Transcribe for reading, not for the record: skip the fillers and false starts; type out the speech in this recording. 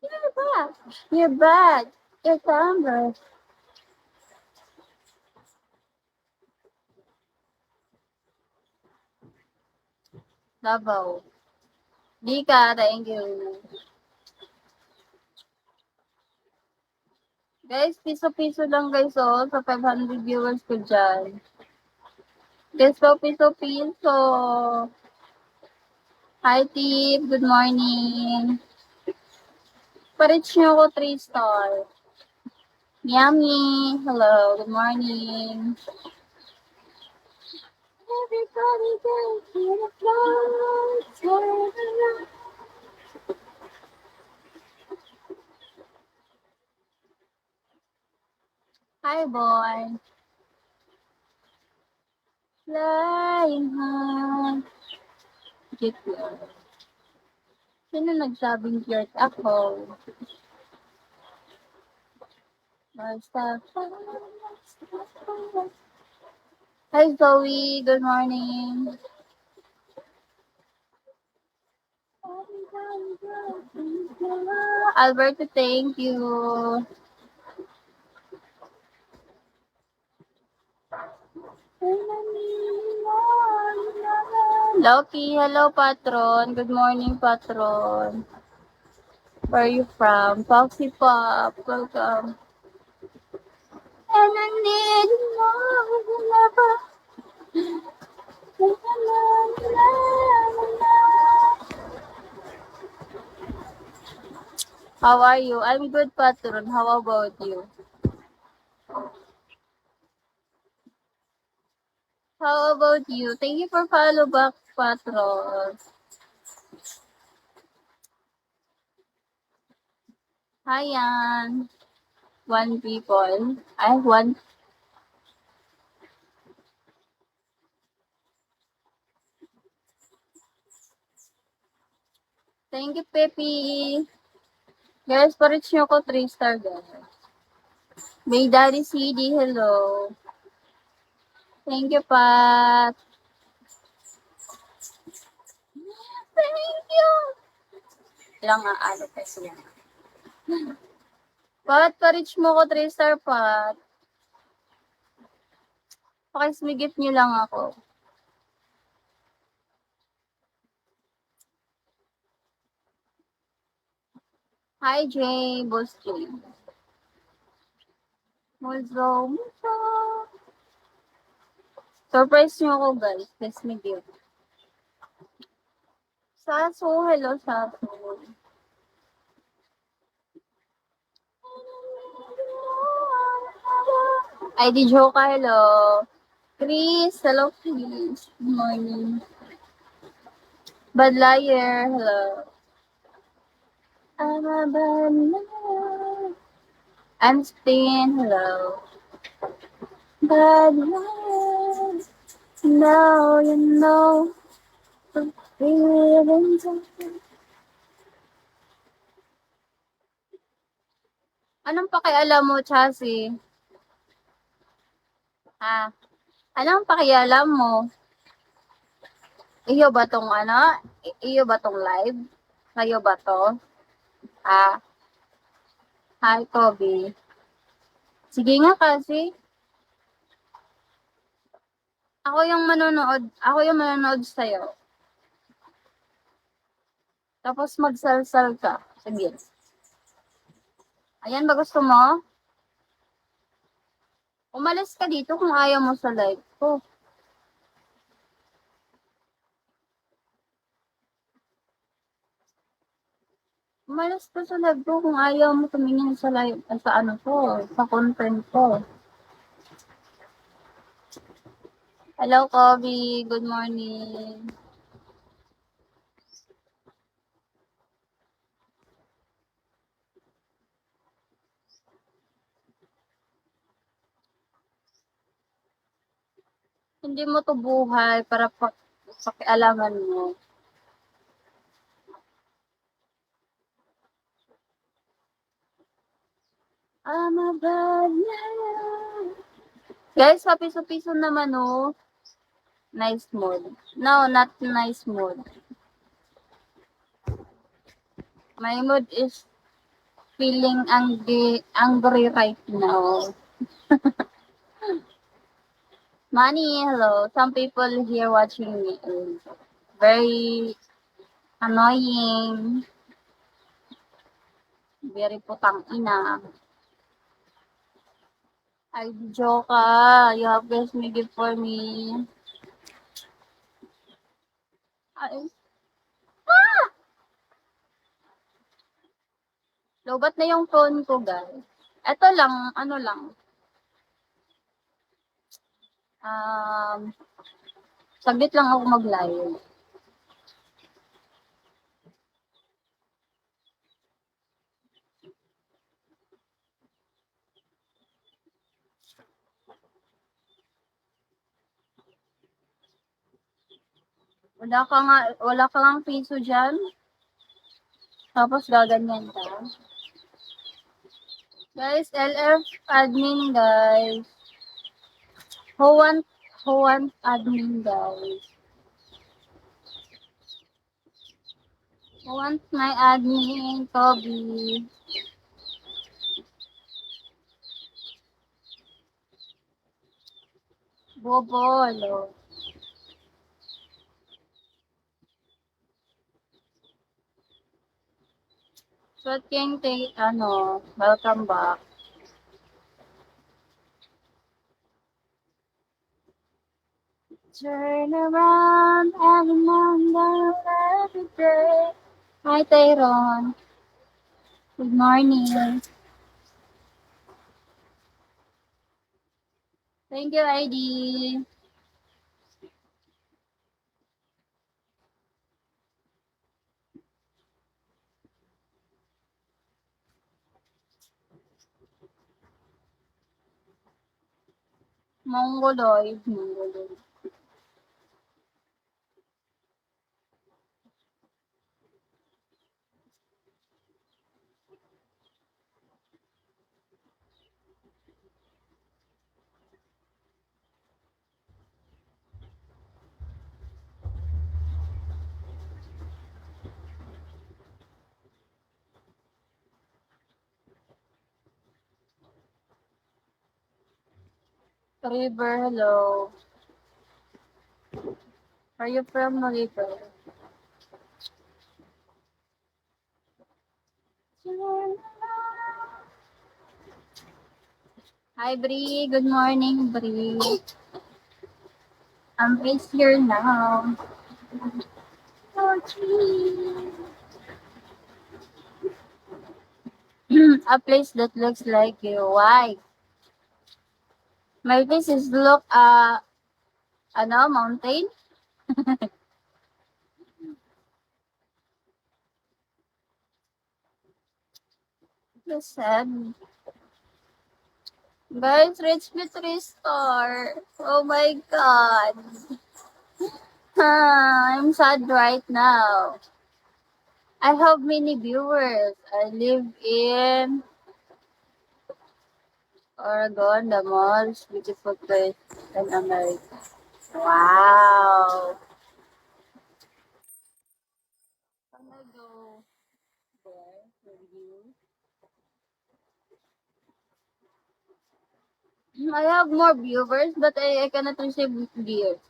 You're back. You're back. You're camera. Davao. Di ka, thank you. Guys, piso-piso lang guys, oh, sa 500 viewers ko dyan. Guys, po, piso-piso. Hi, Tip. Good morning. Pa-reach nyo ako 3 star. Yummy. Hello. Good morning. Everybody goes to the floor. Turn around. Hi, boy. Flying high. Get low. Sino nagsabing cute ako? Basta. Hi, Zoe. Good morning. Alberto, thank you. Loki, hello, patron. Good morning, patron. Where are you from? Foxy Pop, welcome. And I need more lover. How are you? I'm good, patron. How about you? How about you? Thank you for follow back, patron. Hi, Yan. One people. I have one. Thank you, Pepe. Guys, pa-reach nyo ko 3 star, guys. May Daddy CD, hello. Thank you, Pat. Thank you. Ilang ano kasi yan. Pat, pa-reach mo ko 3 star, Pat. Pakismigit nyo lang ako. Hi, Jay. Boss Jay. Muzo. Surprise nyo ako, guys. Pakismigit. Saso, hello, Saso. ID Joka, hello. Chris, hello, Chris. Good morning. Bad Liar, hello. I'm a bad liar. I'm Stin, hello. Bad liar. Now you know. The feelings of... Anong pakialam mo, Chassis? Ha? Anong pakialam mo? Iyo ba tong ano? Iyo ba tong live? Kayo ba to? Ah, hi, Kobe. Sige nga kasi. Ako yung manonood sa'yo. Tapos magsalsal ka. Sige. Ayan ba gusto mo? Umalis ka dito kung ayaw mo sa live ko. Umalis ka sa live ko kung ayaw mo tumingin sa live, sa ano ko, sa content ko. Hello, Kobe. Good morning. Hindi mo to buhay para pakialaman mo. I'm a bad liar. Guys, piso-piso naman, oh. Nice mode. No, not nice mode. My mood is feeling angry right now. Money, hello. Some people here watching me is very annoying, very putang ina. Ay, joke ka. You have guessed me gift for me. Ay, lobat na yung phone ko, guys. Ito lang, ano lang. Um, saglit lang ako mag-live. Wala ka nga piso dyan. Tapos gaganyan ka. Guys, LF admin, guys. Who want admin, guys? Who want my admin, Kobe? Bobo, hello. Short King, welcome back. Turn around and remember every day. Hi, Tyrone. Good morning. Thank you, ID. Mongoloid. River, hello. Are you from River? Hi, Bree. Good morning, Bree. I'm based here now. Oh, a place that looks like you. Why? My face is look, mountain? You said. Guys, reach me 3 star. Oh my god. I'm sad right now. I have many viewers. I live in Oregon, the most beautiful place in America. Wow. Can I go there with you? I have more viewers, but I cannot receive gears.